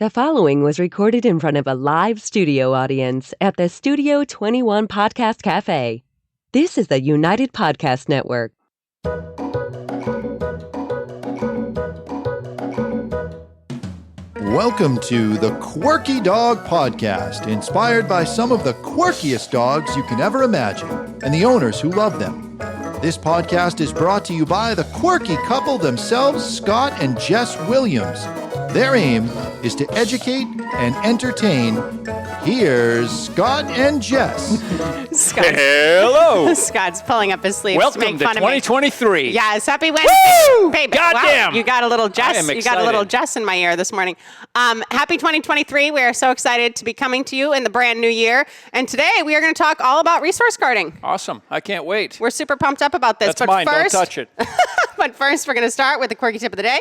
The following was recorded in front of a live studio audience at the Studio 21 Podcast Cafe. This is the United Podcast Network. Welcome to the Quirky Dog Podcast, inspired by some of the quirkiest dogs you can ever imagine, and the owners who love them. This podcast is brought to you by the quirky couple themselves, Scott and Jess Williams. Their aim is to educate and entertain. Here's Scott and Jess. Hello. Scott's pulling up his sleeves Welcome to make to fun of me. 2023. Yes, happy Wednesday. Woo! Baby. Goddamn. Wow, you got a little Jess. I am You got a little excited. Jess in my ear this morning. Happy 2023. We are so excited to be coming to you in the brand new year. And today we are going to talk all about resource guarding. Awesome. I can't wait. We're super pumped up about this. That's mine. Don't touch it. But first, we're going to start with the quirky tip of the day.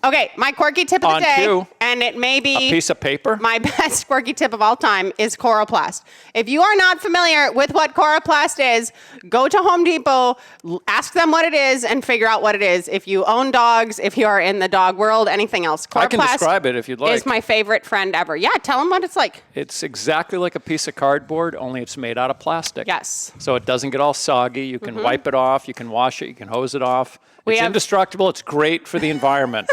Okay, my quirky tip of the On day, cue. and it may be A piece of paper. my best quirky tip of all time is Coroplast. If you are not familiar with what Coroplast is, go to Home Depot, ask them what it is, and figure out what it is. If you own dogs, if you are in the dog world, anything else. Coroplast I can describe it if you'd like. is my favorite friend ever. Yeah, tell them what it's like. It's exactly like a piece of cardboard, only it's made out of plastic. Yes. So it doesn't get all soggy. You can wipe it off. You can wash it. You can hose it off. We It's have- indestructible. It's great for the environment.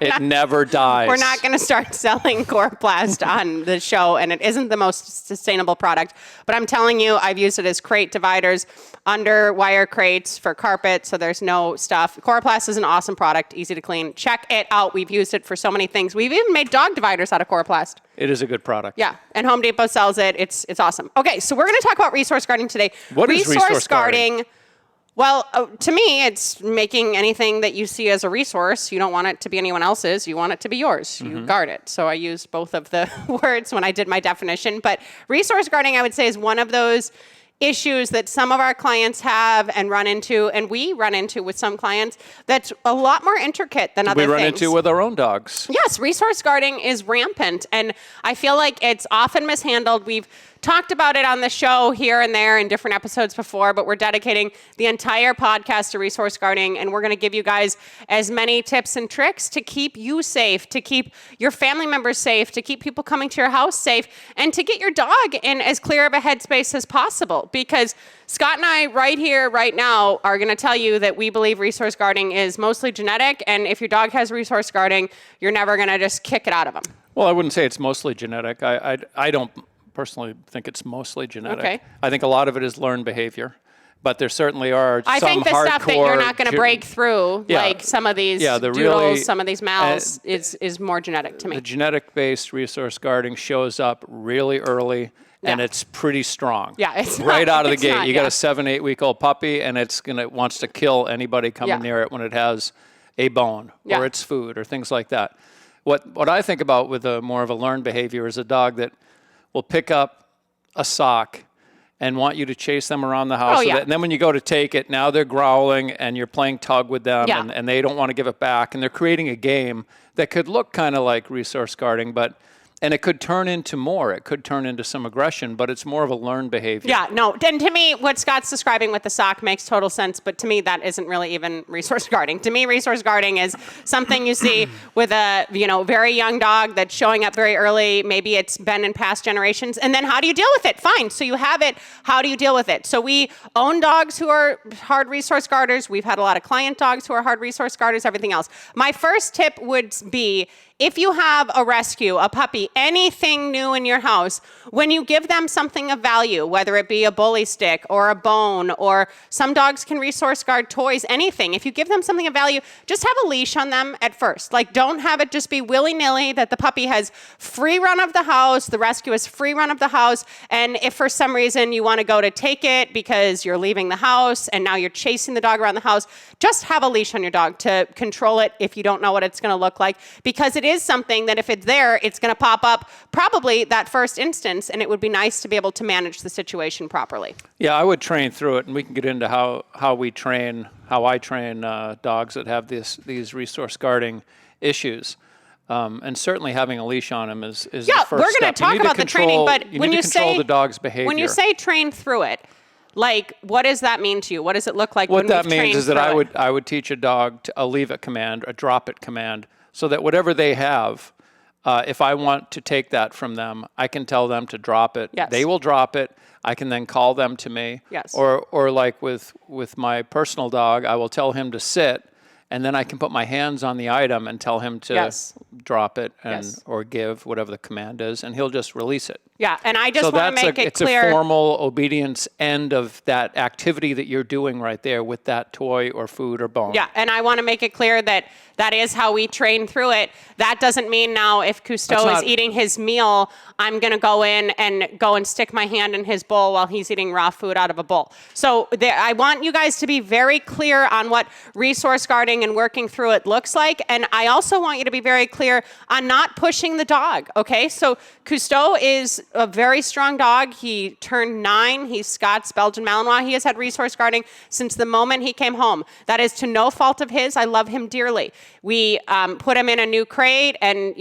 It never dies. We're not going to start selling Coroplast on the show, and it isn't the most sustainable product. But I'm telling you, I've used it as crate dividers, under wire crates for carpet, so there's no stuff. Coroplast is an awesome product, easy to clean. Check it out. We've used it for so many things. We've even made dog dividers out of Coroplast. It is a good product. Yeah, and Home Depot sells it. It's awesome. Okay, so we're going to talk about resource guarding today. What is resource guarding? Well, to me, it's making anything that you see as a resource. You don't want it to be anyone else's. You want it to be yours. You guard it. So I used both of the words when I did my definition. But resource guarding, I would say, is one of those issues that some of our clients have and run into, and we run into with some clients, that's a lot more intricate than other We things. run into with our own dogs. Yes, resource guarding is rampant, and I feel like it's often mishandled. We've talked about it on the show here and there in different episodes before, but we're dedicating the entire podcast to resource guarding, and we're going to give you guys as many tips and tricks to keep you safe, to keep your family members safe, to keep people coming to your house safe, and to get your dog in as clear of a headspace as possible. Because Scott and I, right here, right now, are going to tell you that we believe resource guarding is mostly genetic, and if your dog has resource guarding, you're never going to just kick it out of them. Well, I wouldn't say it's mostly genetic. I don't personally think it's mostly genetic. Okay. I think a lot of it is learned behavior, but there certainly are I some think the stuff that you're not going to hardcore break through, Yeah. like some of these Yeah, the doodles, really- some of these mouths, is more genetic to me. The genetic-based resource guarding shows up really early, and Yeah. it's pretty strong. Yeah, it's right not- out of the it's gate. not, You got yeah. a 7-8-week-old puppy, and wants to kill anybody coming Yeah. near it when it has a bone Yeah. or its food or things like that. What I think about with more of a learned behavior is a dog that will pick up a sock and want you to chase them around the house. Oh, with yeah. it. And then when you go to take it, now they're growling and you're playing tug with them Yeah. and they don't want to give it back. And they're creating a game that could look kind of like resource guarding, and it could turn into more. It could turn into some aggression, but it's more of a learned behavior. Yeah, no. And to me, what Scott's describing with the sock makes total sense, but to me, that isn't really even resource guarding. To me, resource guarding is something you see with a very young dog that's showing up very early. Maybe it's been in past generations. And then how do you deal with it? Fine. So you have it. How do you deal with it? So we own dogs who are hard resource guarders. We've had a lot of client dogs who are hard resource guarders, everything else. My first tip would be, if you have a rescue, a puppy, anything new in your house, when you give them something of value, whether it be a bully stick or a bone, or some dogs can resource guard toys, anything, if you give them something of value, just have a leash on them at first. Like, don't have it just be willy-nilly that the puppy has free run of the house, the rescue has free run of the house, and if for some reason you want to go to take it because you're leaving the house and now you're chasing the dog around the house, just have a leash on your dog to control it if you don't know what it's going to look like, because it is something that if it's there, it's going to pop up probably that first instance, and it would be nice to be able to manage the situation properly. Yeah, I would train through it, and we can get into how I train dogs that have these resource guarding issues. And certainly having a leash on them is the first step. We're going to talk about the training, but when you control the dog's behavior. When you say train through it, like, what does that mean to you? What does it look like What when that we've trained means is that through it? I would teach a dog a leave it command, a drop it command, so that whatever they have, If I want to take that from them, I can tell them to drop it. Yes. They will drop it. I can then call them to me. Yes. Or like with my personal dog, I will tell him to sit, and then I can put my hands on the item and tell him to drop it or give whatever the command is, and he'll just release it. Yeah, and I just want to make it clear. It's a formal obedience end of that activity that you're doing right there with that toy or food or bone. Yeah, and I want to make it clear that that is how we train through it. That doesn't mean now if Cousteau is eating his meal, I'm going to go in and stick my hand in his bowl while he's eating raw food out of a bowl. So I want you guys to be very clear on what resource guarding and working through it looks like. And I also want you to be very clear on not pushing the dog, okay? So Cousteau is a very strong dog. He turned 9. He's Scott's Belgian Malinois. He has had resource guarding since the moment he came home. That is to no fault of his. I love him dearly. We put him in a new crate, and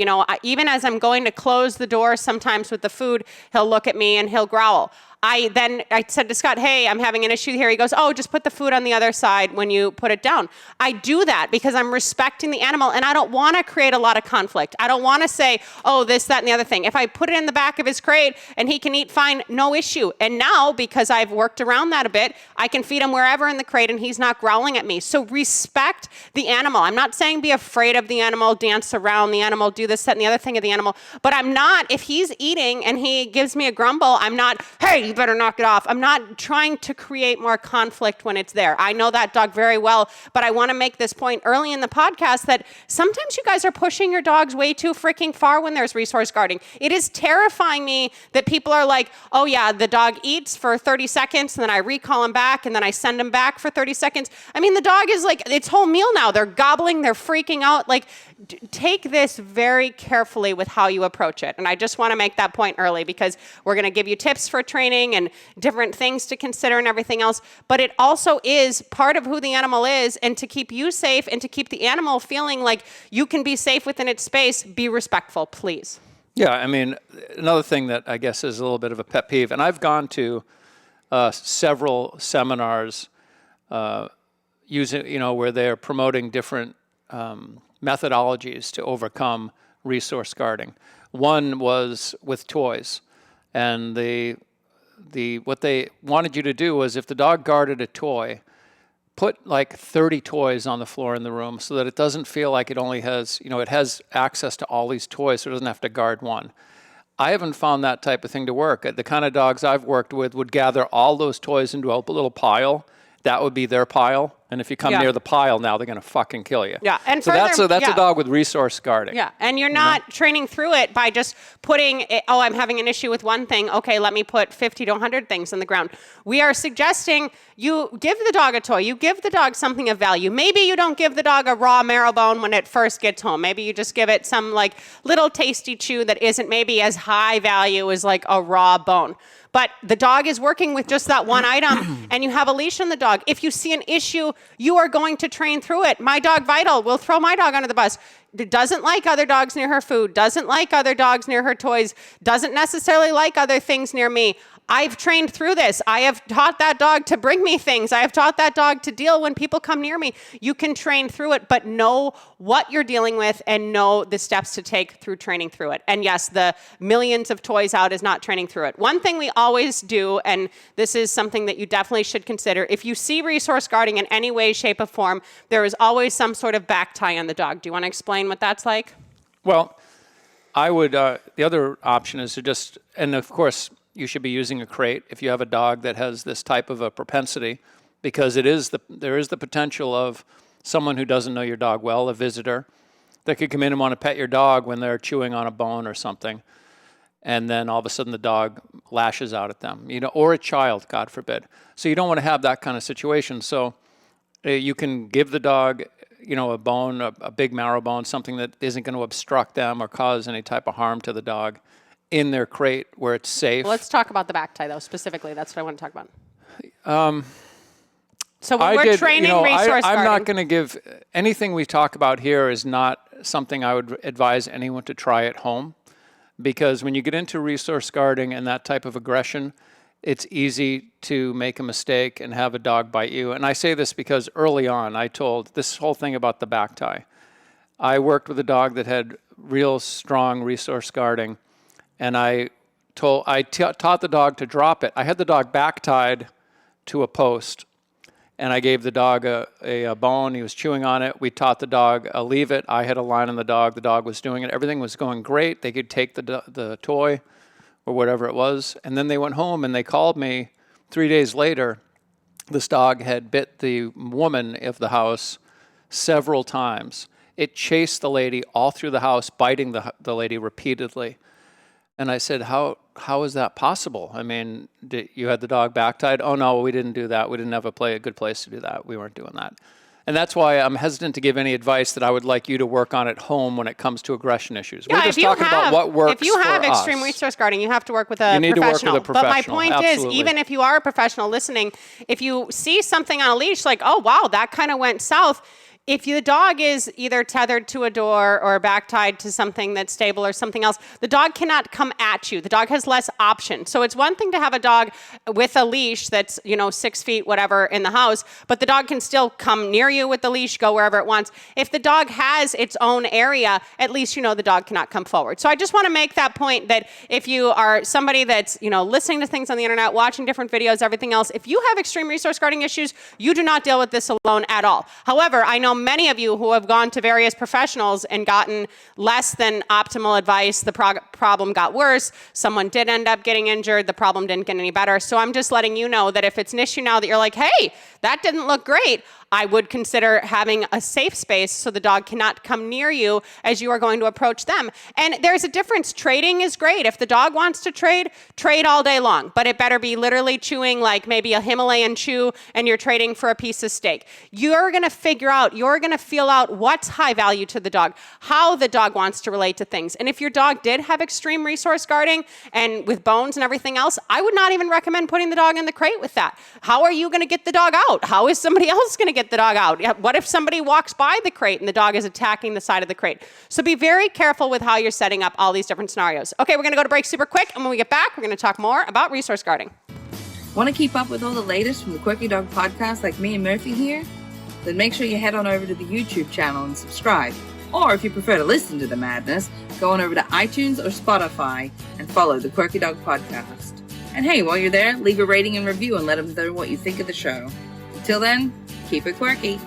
even as I'm going to close the door, sometimes with the food, he'll look at me and he'll growl. I said to Scott, hey, I'm having an issue here. He goes, oh, just put the food on the other side when you put it down. I do that because I'm respecting the animal, and I don't want to create a lot of conflict. I don't want to say, oh, this, that, and the other thing. If I put it in the back of his crate and he can eat fine, no issue. And now, because I've worked around that a bit, I can feed him wherever in the crate and he's not growling at me. So respect the animal. I'm not saying be afraid of the animal, dance around the animal, do this, that, and the other thing of the animal. But I'm not, if he's eating and he gives me a grumble, I'm not, hey, you better knock it off. I'm not trying to create more conflict when it's there. I know that dog very well, but I want to make this point early in the podcast that sometimes you guys are pushing your dogs way too freaking far when there's resource guarding. It is terrifying me that people are like, oh yeah, the dog eats for 30 seconds and then I recall him back and then I send him back for 30 seconds. I mean, the dog is like, its whole meal now. They're gobbling, they're freaking out. Like, take this very carefully with how you approach it. And I just want to make that point early because we're going to give you tips for training and different things to consider and everything else. But it also is part of who the animal is, and to keep you safe and to keep the animal feeling like you can be safe within its space, be respectful, please. Yeah, I mean, another thing that I guess is a little bit of a pet peeve, and I've gone to several seminars using, where they're promoting different methodologies to overcome resource guarding. One was with toys, and what they wanted you to do was, if the dog guarded a toy, put like 30 toys on the floor in the room so that it doesn't feel like it only has, it has access to all these toys, so it doesn't have to guard one. I haven't found that type of thing to work. The kind of dogs I've worked with would gather all those toys into a little pile. That would be their pile. And if you come near the pile now, they're going to fucking kill you. Yeah, and so that's a dog with resource guarding. Yeah, and you're not training through it by just putting, I'm having an issue with one thing. Okay, let me put 50 to 100 things on the ground. We are suggesting you give the dog a toy. You give the dog something of value. Maybe you don't give the dog a raw marrow bone when it first gets home. Maybe you just give it some like little tasty chew that isn't maybe as high value as like a raw bone. But the dog is working with just that one item, and you have a leash on the dog. If you see an issue, you are going to train through it. My dog, Vital, will throw my dog under the bus. Doesn't like other dogs near her food, doesn't like other dogs near her toys, doesn't necessarily like other things near me. I've trained through this. I have taught that dog to bring me things. I have taught that dog to deal when people come near me. You can train through it, but know what you're dealing with and know the steps to take through training through it. And yes, the millions of toys out is not training through it. One thing we always do, and this is something that you definitely should consider, if you see resource guarding in any way, shape, or form, there is always some sort of back tie on the dog. Do you want to explain what that's like? Well, I would, the other option is to just, and of course, you should be using a crate if you have a dog that has this type of a propensity, because there is the potential of someone who doesn't know your dog well, a visitor, that could come in and want to pet your dog when they're chewing on a bone or something, and then all of a sudden the dog lashes out at them, or a child, God forbid. So you don't want to have that kind of situation. So you can give the dog, a bone, a big marrow bone, something that isn't going to obstruct them or cause any type of harm to the dog, in their crate where it's safe. Well, let's talk about the back tie, though, specifically. That's what I want to talk about. So when we're training resource guarding. I'm not going to give, anything we talk about here is not something I would advise anyone to try at home, because when you get into resource guarding and that type of aggression, it's easy to make a mistake and have a dog bite you. And I say this because early on I told this whole thing about the back tie. I worked with a dog that had real strong resource guarding, and I taught the dog to drop it. I had the dog back tied to a post, and I gave the dog a bone. He was chewing on it. We taught the dog leave it. I had a line on the dog. The dog was doing it. Everything was going great. They could take the toy or whatever it was, and then they went home and they called me 3 days later. This dog had bit the woman of the house several times. It chased the lady all through the house, biting the lady repeatedly. And I said, how is that possible? I mean, you had the dog back tied? Oh, no, we didn't do that. We didn't have a good place to do that. We weren't doing that. And that's why I'm hesitant to give any advice that I would like you to work on at home when it comes to aggression issues. Yeah, we're just talking about what works for us. If you have extreme resource guarding, you have to work with a professional. You need to work with a professional. But my point Absolutely. is, even if you are a professional listening, if you see something on a leash like, oh, wow, that kind of went south, if the dog is either tethered to a door or back tied to something that's stable or something else, the dog cannot come at you. The dog has less option. So it's one thing to have a dog with a leash that's, 6 feet, whatever, in the house, but the dog can still come near you with the leash, go wherever it wants. If the dog has its own area, at least the dog cannot come forward. So I just want to make that point that if you are somebody that's, listening to things on the internet, watching different videos, everything else, if you have extreme resource guarding issues, you do not deal with this alone at all. However, I know many of you who have gone to various professionals and gotten less than optimal advice. The problem got worse. Someone did end up getting injured. The problem didn't get any better. So I'm just letting you know that if it's an issue now that you're like, hey, that didn't look great, I would consider having a safe space so the dog cannot come near you as you are going to approach them. And there's a difference. Trading is great. If the dog wants to trade all day long, but it better be literally chewing like maybe a Himalayan chew and you're trading for a piece of steak. You're going to feel out what's high value to the dog, how the dog wants to relate to things. And if your dog did have extreme resource guarding and with bones and everything else, I would not even recommend putting the dog in the crate with that. How are you going to get the dog out? How is somebody else going to get the dog out? What if somebody walks by the crate and the dog is attacking the side of the crate? So be very careful with how you're setting up all these different scenarios. Okay, we're going to go to break super quick, and when we get back, we're going to talk more about resource guarding. Want to keep up with all the latest from the Quirky Dog podcast like me and Murphy here? Then make sure you head on over to the YouTube channel and subscribe. Or if you prefer to listen to the madness, go on over to iTunes or Spotify and follow the Quirky Dog podcast. And hey, while you're there, leave a rating and review and let them know what you think of the show. Until then, keep it quirky.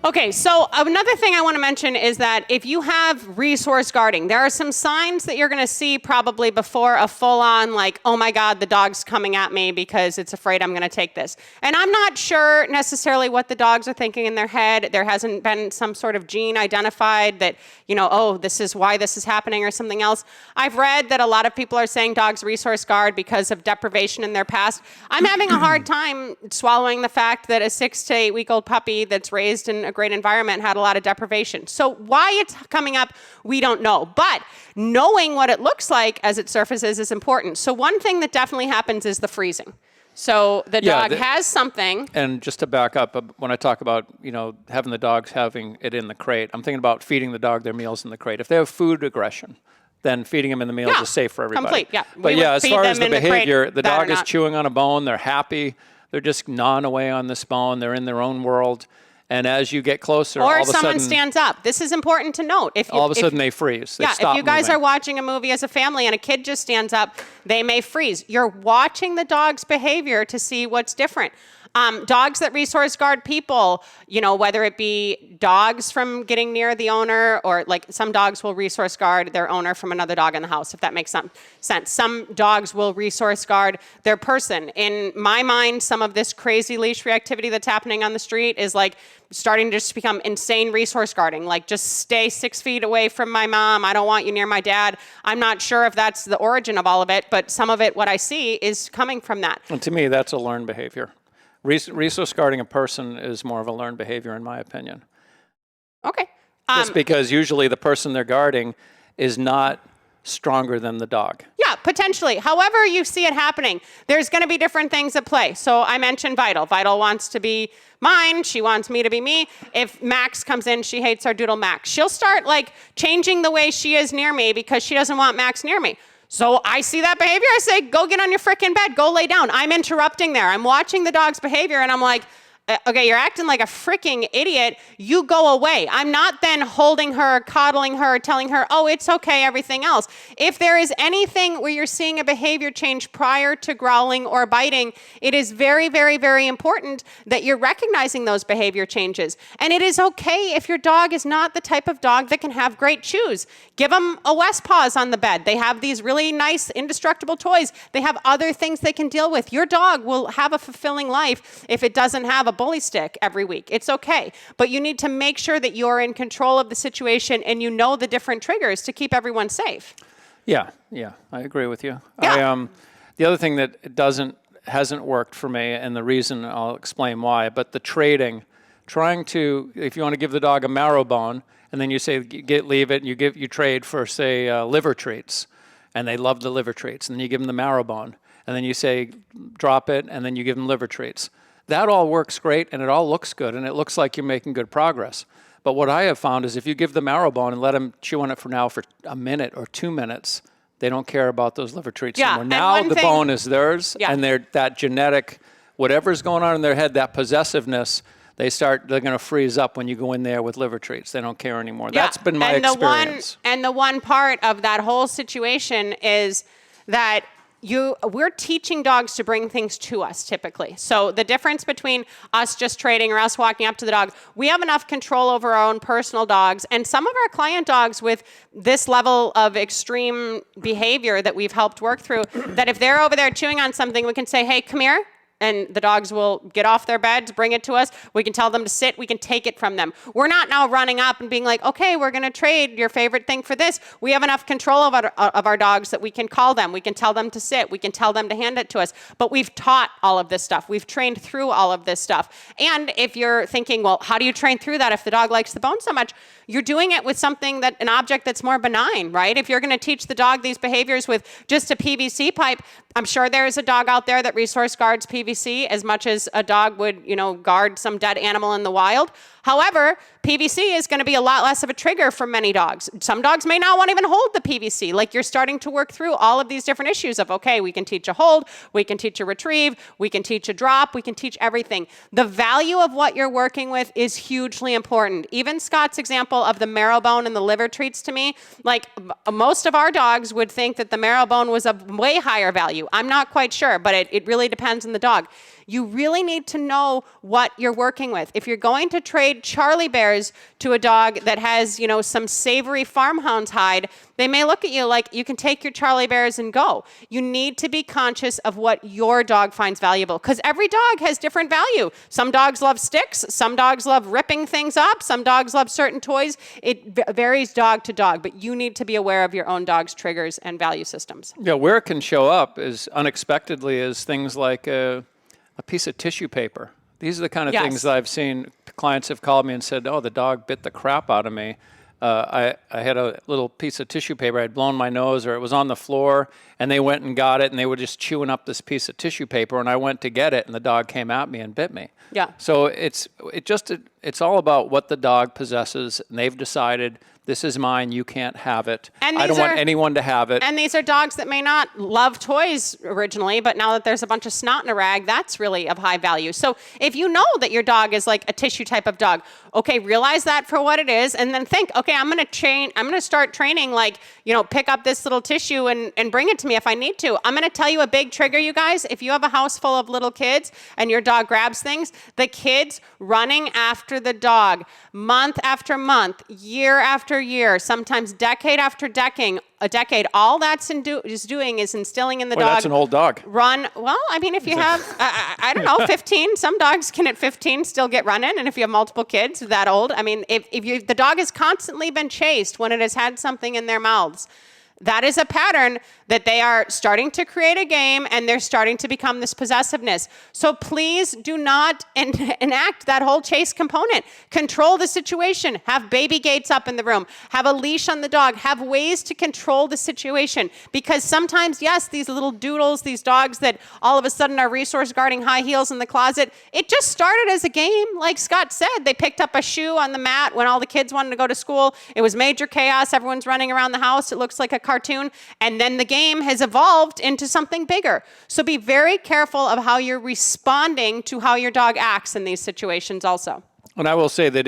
Okay, so another thing I want to mention is that if you have resource guarding, there are some signs that you're going to see probably before a full-on like, oh my God, the dog's coming at me because it's afraid I'm going to take this. And I'm not sure necessarily what the dogs are thinking in their head. There hasn't been some sort of gene identified that, oh, this is why this is happening or something else. I've read that a lot of people are saying dogs resource guard because of deprivation in their past. I'm having a hard time swallowing the fact that a 6 to 8 week old puppy that's raised in a great environment had a lot of deprivation. So why it's coming up, we don't know. But knowing what it looks like as it surfaces is important. So one thing that definitely happens is the freezing. So the dog has something. And just to back up, when I talk about, having the dogs having it in the crate, I'm thinking about feeding the dog their meals in the crate. If they have food aggression, then feeding them in the meals is safe for everybody. Complete, yeah. But as far as the behavior, the dog is chewing on a bone. They're happy. They're just gnawing away on this bone. They're in their own world. And as you get closer, all of a sudden... Or someone stands up. This is important to note. All of a sudden, they freeze. They stop if you guys moving. are watching a movie as a family and a kid just stands up, they may freeze. You're watching the dog's behavior to see what's different. Dogs that resource guard people, whether it be dogs from getting near the owner or like some dogs will resource guard their owner from another dog in the house, if that makes some sense. Some dogs will resource guard their person. In my mind, some of this crazy leash reactivity that's happening on the street is like starting to just become insane resource guarding. Like just stay 6 feet away from my mom. I don't want you near my dad. I'm not sure if that's the origin of all of it, but some of it, what I see is coming from that. And to me, that's a learned behavior. Resource guarding a person is more of a learned behavior, in my opinion. Okay. Just because usually the person they're guarding is not stronger than the dog. Yeah, potentially. However you see it happening, there's going to be different things at play. So I mentioned Vital. Vital wants to be mine. She wants me to be me. If Max comes in, she hates our doodle Max. She'll start like changing the way she is near me because she doesn't want Max near me. So I see that behavior. I say, go get on your frickin' bed. Go lay down. I'm interrupting there. I'm watching the dog's behavior, and I'm like, okay, you're acting like a freaking idiot. You go away. I'm not then holding her, coddling her, telling her, oh, it's okay, everything else. If there is anything where you're seeing a behavior change prior to growling or biting, it is very, very, very important that you're recognizing those behavior changes. And it is okay if your dog is not the type of dog that can have great chews. Give them a West Paws on the bed. They have these really nice, indestructible toys. They have other things they can deal with. Your dog will have a fulfilling life if it doesn't have a bully stick every week. It's okay. But you need to make sure that you're in control of the situation and you know the different triggers to keep everyone safe. Yeah, I agree with you. Yeah. The other thing that hasn't worked for me, and the reason I'll explain why, but the trading, trying to, if you want to give the dog a marrow bone, and then you say leave it, and you trade for, say, liver treats, and they love the liver treats, and then you give them the marrow bone, and then you say drop it, and then you give them liver treats. That all works great, and it all looks good, and it looks like you're making good progress. But what I have found is if you give the marrow bone and let them chew on it for a minute or 2 minutes, they don't care about those liver treats anymore. Now the bone is theirs, and that genetic, whatever's going on in their head, that possessiveness, they're going to freeze up when you go in there with liver treats. They don't care anymore. Yeah. That's been my experience. And the one part of that whole situation is that we're teaching dogs to bring things to us typically. So the difference between us just trading or us walking up to the dog, we have enough control over our own personal dogs. And some of our client dogs with this level of extreme behavior that we've helped work through, that if they're over there chewing on something, we can say, hey, come here. And the dogs will get off their beds, bring it to us. We can tell them to sit. We can take it from them. We're not now running up and being like, okay, we're going to trade your favorite thing for this. We have enough control of our dogs that we can call them. We can tell them to sit. We can tell them to hand it to us. But we've taught all of this stuff. We've trained through all of this stuff. And if you're thinking, well, how do you train through that if the dog likes the bone so much? You're doing it with an object that's more benign, right? If you're going to teach the dog these behaviors with just a PVC pipe, I'm sure there's a dog out there that resource guards PVC as much as a dog would, guard some dead animal in the wild. However, PVC is going to be a lot less of a trigger for many dogs. Some dogs may not want to even hold the PVC. Like you're starting to work through all of these different issues of, okay, we can teach a hold, we can teach a retrieve, we can teach a drop, we can teach everything. The value of what you're working with is hugely important. Even Scott's example of the marrow bone and the liver treats to me, like most of our dogs would think that the marrow bone was of way higher value. I'm not quite sure, but it really depends on the dog. You really need to know what you're working with. If you're going to trade Charlie Bears to a dog that has, some savory farmhound's hide, they may look at you like you can take your Charlie Bears and go. You need to be conscious of what your dog finds valuable because every dog has different value. Some dogs love sticks. Some dogs love ripping things up. Some dogs love certain toys. It varies dog to dog, but you need to be aware of your own dog's triggers and value systems. Yeah, where it can show up is unexpectedly is things like a piece of tissue paper. These are the kind of things that I've seen. Clients have called me and said, oh, the dog bit the crap out of me. I had a little piece of tissue paper. I'd blown my nose or it was on the floor, and they went and got it, and they were just chewing up this piece of tissue paper, and I went to get it, and the dog came at me and bit me. Yeah. So it's all about what the dog possesses, and they've decided this is mine, you can't have it. I don't want anyone to have it. And these are dogs that may not love toys originally, but now that there's a bunch of snot in a rag, that's really of high value. So if you know that your dog is like a tissue type of dog, okay, realize that for what it is, and then think, okay, I'm going to start training, like, pick up this little tissue and bring it to me if I need to. I'm going to tell you a big trigger, you guys. If you have a house full of little kids and your dog grabs things, the kids running after the dog month after month, year after year, sometimes decade after decade, all that's doing is instilling in the dog. That's an old dog. Run. Well, I mean, if you have, I don't know, 15, some dogs can at 15 still get running. And if you have multiple kids that old, I mean, if the dog has constantly been chased when it has had something in their mouths, that is a pattern that they are starting to create a game and they're starting to become this possessiveness. So please do not enact that whole chase component. Control the situation. Have baby gates up in the room. Have a leash on the dog. Have ways to control the situation. Because sometimes, yes, these little doodles, these dogs that all of a sudden are resource guarding high heels in the closet, it just started as a game. Like Scott said, they picked up a shoe on the mat when all the kids wanted to go to school. It was major chaos. Everyone's running around the house. It looks like a cartoon, and then the game has evolved into something bigger. So be very careful of how you're responding to how your dog acts in these situations also. And I will say that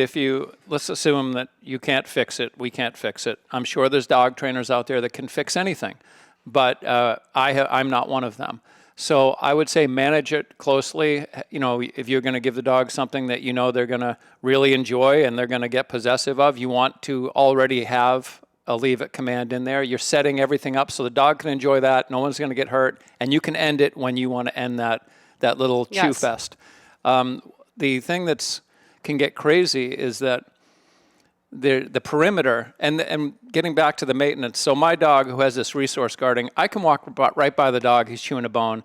let's assume that you can't fix it, we can't fix it. I'm sure there's dog trainers out there that can fix anything, but I'm not one of them. So I would say manage it closely. You know, if you're going to give the dog something that you know they're going to really enjoy and they're going to get possessive of, you want to already have a leave it command in there. You're setting everything up so the dog can enjoy that, no one's going to get hurt, and you can end it when you want to end that little chew fest. The thing that's can get crazy is that the perimeter, and getting back to the maintenance. So my dog who has this resource guarding, I can walk right by the dog, he's chewing a bone,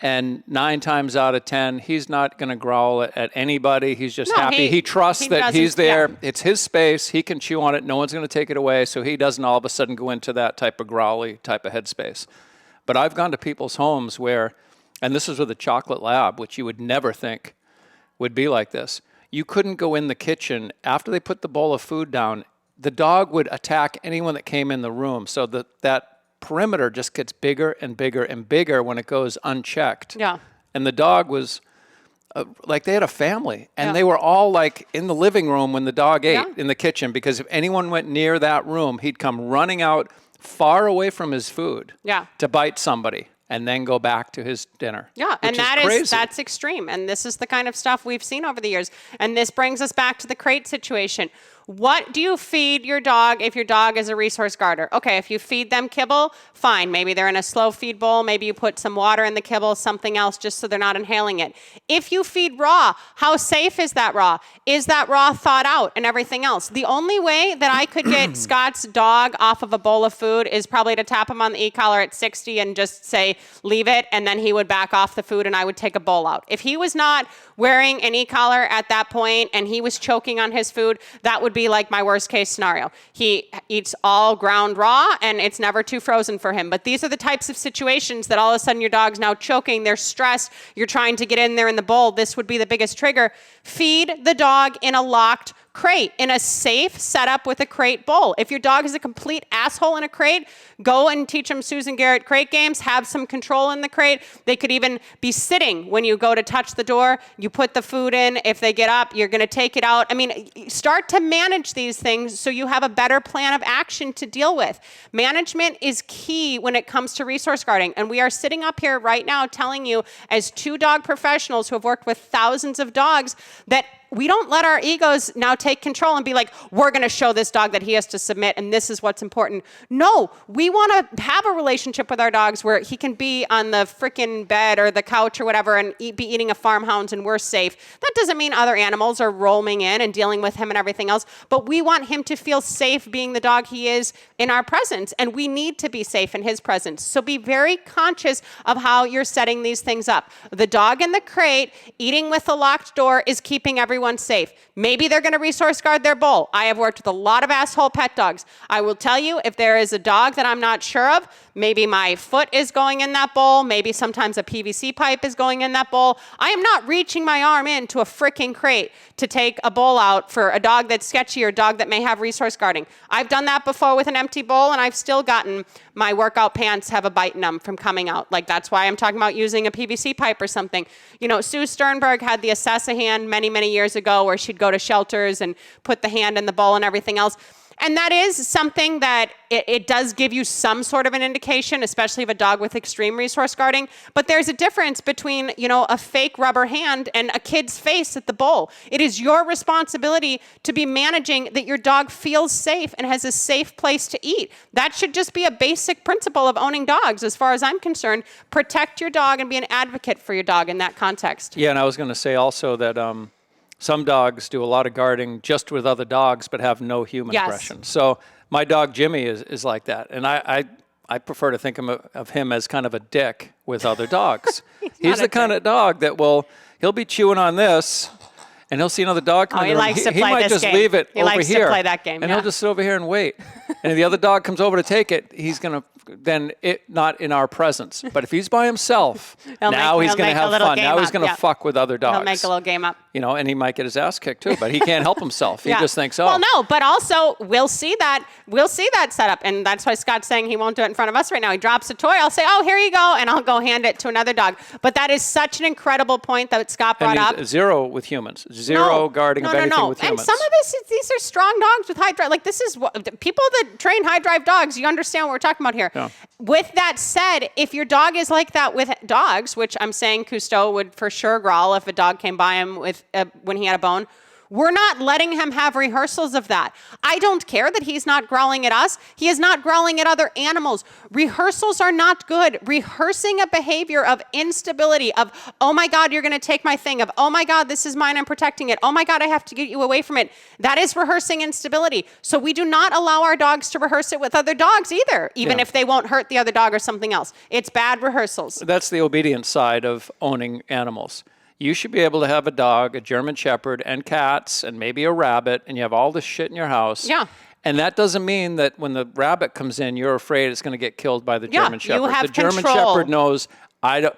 and 9 times out of 10, he's not going to growl at anybody. He's just happy. He trusts that he's there. Yeah. It's his space. He can chew on it. No one's going to take it away. So he doesn't all of a sudden go into that type of growly type of headspace. But I've gone to people's homes where, and this is with a chocolate lab, which you would never think would be like this. You couldn't go in the kitchen. After they put the bowl of food down, the dog would attack anyone that came in the room. So that perimeter just gets bigger and bigger and bigger when it goes unchecked. Yeah. And the dog was like they had a family, and they were all like in the living room when the dog ate in the kitchen, because if anyone went near that room, he'd come running out far away from his food to bite somebody and then go back to his dinner. Yeah, and that's extreme. And this is the kind of stuff we've seen over the years. And this brings us back to the crate situation. What do you feed your dog if your dog is a resource guarder? Okay, if you feed them kibble, fine. Maybe they're in a slow feed bowl. Maybe you put some water in the kibble, something else, just so they're not inhaling it. If you feed raw, how safe is that raw? Is that raw thawed out and everything else? The only way that I could get Scott's dog off of a bowl of food is probably to tap him on the e-collar at 60 and just say, leave it, and then he would back off the food and I would take a bowl out. If he was not wearing an e-collar at that point and he was choking on his food, that would be like my worst case scenario. He eats all ground raw and it's never too frozen for him. But these are the types of situations that all of a sudden your dog's now choking, they're stressed, you're trying to get in there in the bowl. This would be the biggest trigger. Feed the dog in a locked crate, in a safe setup with a crate bowl. If your dog is a complete asshole in a crate, go and teach them Susan Garrett crate games, have some control in the crate. They could even be sitting when you go to touch the door. You put the food in. If they get up, you're going to take it out. I mean, start to manage these things so you have a better plan of action to deal with. Management is key when it comes to resource guarding. And we are sitting up here right now telling you, as 2 dog professionals who have worked with thousands of dogs, that we don't let our egos now take control and be like, we're going to show this dog that he has to submit and this is what's important. No, we want to have a relationship with our dogs where he can be on the freaking bed or the couch or whatever and be eating a farmhound and we're safe. That doesn't mean other animals are roaming in and dealing with him and everything else, but we want him to feel safe being the dog he is in our presence, and we need to be safe in his presence. So be very conscious of how you're setting these things up. The dog in the crate eating with a locked door is keeping everyone safe. Maybe they're going to resource guard their bowl. I have worked with a lot of asshole pet dogs. I will tell you, if there is a dog that I'm not sure of, maybe my foot is going in that bowl, maybe sometimes a PVC pipe is going in that bowl. I am not reaching my arm into a freaking crate to take a bowl out for a dog that's sketchy or a dog that may have resource guarding. I've done that before with an empty bowl, and I've still gotten my workout pants have a bite in them from coming out. Like, that's why I'm talking about using a PVC pipe or something. You know, Sue Sternberg had the assess a hand many, many years ago where she'd go to shelters and put the hand in the bowl and everything else. And that is something that it does give you some sort of an indication, especially of a dog with extreme resource guarding. But there's a difference between, you know, a fake rubber hand and a kid's face at the bowl. It is your responsibility to be managing that your dog feels safe and has a safe place to eat. That should just be a basic principle of owning dogs, as far as I'm concerned. Protect your dog and be an advocate for your dog in that context. Yeah, and I was going to say also that some dogs do a lot of guarding just with other dogs, but have no human aggression. So my dog Jimmy is like that, and I prefer to think of him as kind of a dick with other dogs. He's the kind of dog that he'll be chewing on this, and he'll see another dog coming. He likes to play this game. He might just leave it over here. He likes to play that game, and he'll just sit over here and wait. And if the other dog comes over to take it, he's going to, not in our presence. But if he's by himself, now he's going to have fun. Now he's going to fuck with other dogs. He'll make a little game up. And he might get his ass kicked too, but he can't help himself. He just thinks, Well, no, but also we'll see that setup. And that's why Scott's saying he won't do it in front of us right now. He drops a toy. I'll say, oh, here you go. And I'll go hand it to another dog. But that is such an incredible point that Scott brought up. Zero with humans. Zero guarding of anything with humans. And some of these are strong dogs with high drive. Like this is what people that train high drive dogs, you understand what we're talking about here. Yeah. With that said, if your dog is like that with dogs, which I'm saying Cousteau would for sure growl if a dog came by him with when he had a bone, we're not letting him have rehearsals of that. I don't care that he's not growling at us. He is not growling at other animals. Rehearsals are not good. Rehearsing a behavior of instability, of, oh my God, you're going to take my thing, of, oh my God, this is mine, I'm protecting it. Oh my God, I have to get you away from it. That is rehearsing instability. So we do not allow our dogs to rehearse it with other dogs either, even if they won't hurt the other dog or something else. It's bad rehearsals. That's the obedience side of owning animals. You should be able to have a dog, a German Shepherd, and cats, and maybe a rabbit, and you have all this shit in your house. Yeah. And that doesn't mean that when the rabbit comes in, you're afraid it's going to get killed by the German Shepherd. You have the German control. Shepherd knows,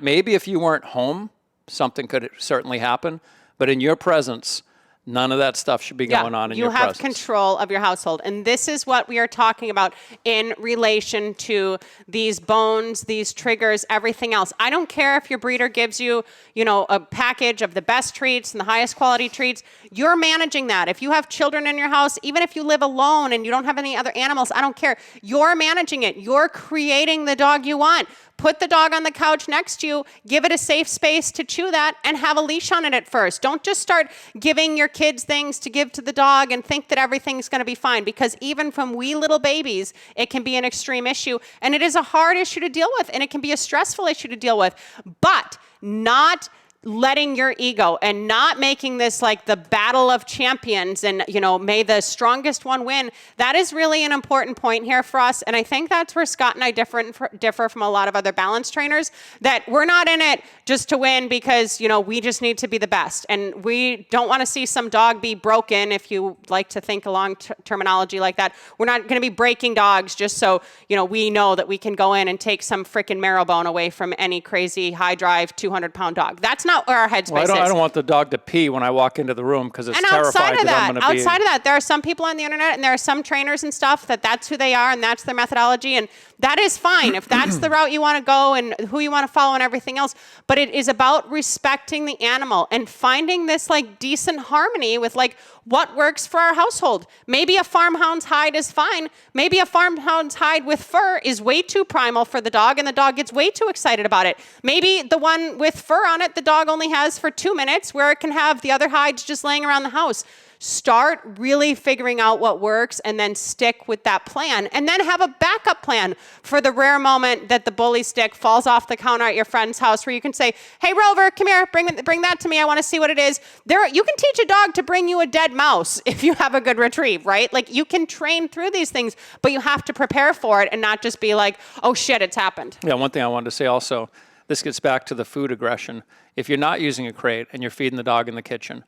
maybe if you weren't home, something could certainly happen. But in your presence, none of that stuff should be going on in your presence. You have control of your household. And this is what we are talking about in relation to these bones, these triggers, everything else. I don't care if your breeder gives you, a package of the best treats and the highest quality treats. You're managing that. If you have children in your house, even if you live alone and you don't have any other animals, I don't care. You're managing it. You're creating the dog you want. Put the dog on the couch next to you, give it a safe space to chew that, and have a leash on it at first. Don't just start giving your kids things to give to the dog and think that everything's going to be fine, because even from wee little babies, it can be an extreme issue, and it is a hard issue to deal with, and it can be a stressful issue to deal with, but not letting your ego and not making this like the battle of champions and, may the strongest one win. That is really an important point here for us. And I think that's where Scott and I differ from a lot of other balance trainers, that we're not in it just to win because, we just need to be the best. And we don't want to see some dog be broken, if you like to think along terminology like that. We're not going to be breaking dogs just so, we know that we can go in and take some freaking marrow bone away from any crazy high drive 200-pound dog. That's not where our headspace is. I don't want the dog to pee when I walk into the room because it's terrified that I'm going to be. Outside of that, there are some people on the internet and there are some trainers and stuff that's who they are and that's their methodology, and that is fine if that's the route you want to go and who you want to follow and everything else. But it is about respecting the animal and finding this like decent harmony with like what works for our household. Maybe a farmhound's hide is fine. Maybe a farmhound's hide with fur is way too primal for the dog and the dog gets way too excited about it. Maybe the one with fur on it, the dog only has for 2 minutes, where it can have the other hides just laying around the house. Start really figuring out what works and then stick with that plan, and then have a backup plan for the rare moment that the bully stick falls off the counter at your friend's house, where you can say, hey, Rover, come here, bring that to me. I want to see what it is. You can teach a dog to bring you a dead mouse if you have a good retrieve, right? Like you can train through these things, but you have to prepare for it and not just be like, oh shit, it's happened. Yeah, one thing I wanted to say also, this gets back to the food aggression. If you're not using a crate and you're feeding the dog in the kitchen,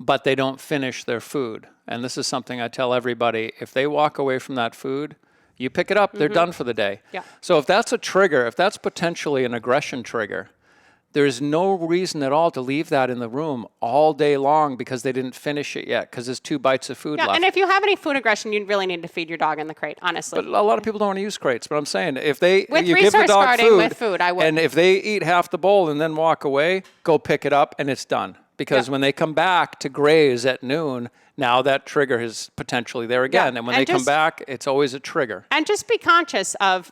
but they don't finish their food. And this is something I tell everybody. If they walk away from that food, you pick it up, they're done for the day. Yeah. So if that's a trigger, if that's potentially an aggression trigger, there's no reason at all to leave that in the room all day long because they didn't finish it yet, because there's 2 bites of food left. And if you have any food aggression, you really need to feed your dog in the crate, honestly. But a lot of people don't want to use crates. But I'm saying, if you give the resource dog guarding, with food, I would. And if they eat half the bowl and then walk away, go pick it up and it's done. Because when they come back to graze at noon, now that trigger is potentially there again. And when they come back, it's always a trigger. And just be conscious of,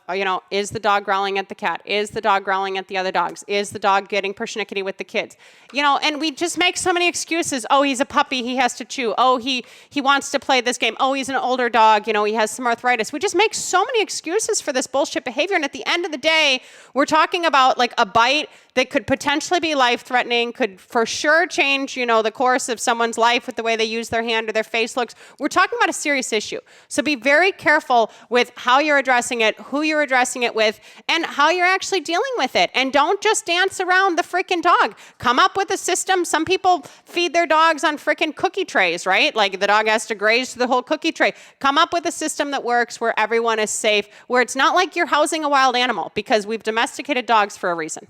is the dog growling at the cat? Is the dog growling at the other dogs? Is the dog getting persnickety with the kids? And we just make so many excuses. Oh, he's a puppy, he has to chew. Oh, he wants to play this game. Oh, he's an older dog, he has some arthritis. We just make so many excuses for this bullshit behavior. And at the end of the day, we're talking about like a bite that could potentially be life-threatening, could for sure change, the course of someone's life with the way they use their hands. under their face looks. We're talking about a serious issue. So be very careful with how you're addressing it, who you're addressing it with, and how you're actually dealing with it. And don't just dance around the freaking dog. Come up with a system. Some people feed their dogs on freaking cookie trays, right? Like the dog has to graze through the whole cookie tray. Come up with a system that works where everyone is safe, where it's not like you're housing a wild animal, because we've domesticated dogs for a reason.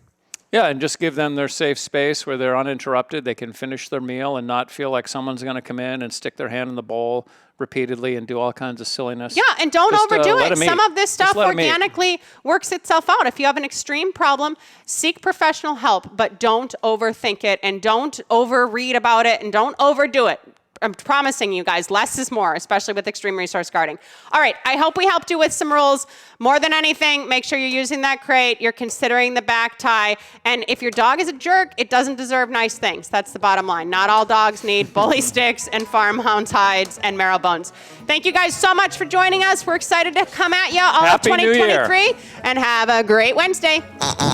Yeah, and just give them their safe space where they're uninterrupted. They can finish their meal and not feel like someone's going to come in and stick their hand in the bowl repeatedly and do all kinds of silliness. Yeah, and don't overdo it. Some of this stuff let organically works itself out. If you have an extreme problem, seek professional help, but don't overthink it and don't overread about it and don't overdo it. I'm promising you guys, less is more, especially with extreme resource guarding. All right, I hope we helped you with some rules. More than anything, make sure you're using that crate, you're considering the back tie, and if your dog is a jerk, it doesn't deserve nice things. That's the bottom line. Not all dogs need bully sticks and farmhounds hides and marrow bones. Thank you guys so much for joining us. We're excited to come at you all of Happy New 2023, Year. and have a great Wednesday.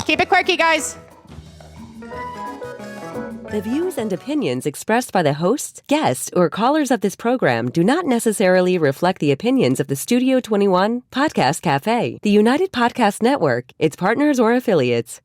Keep it quirky, guys. The views and opinions expressed by the hosts, guests, or callers of this program do not necessarily reflect the opinions of the Studio 21 Podcast Cafe, the United Podcast Network, its partners, or affiliates.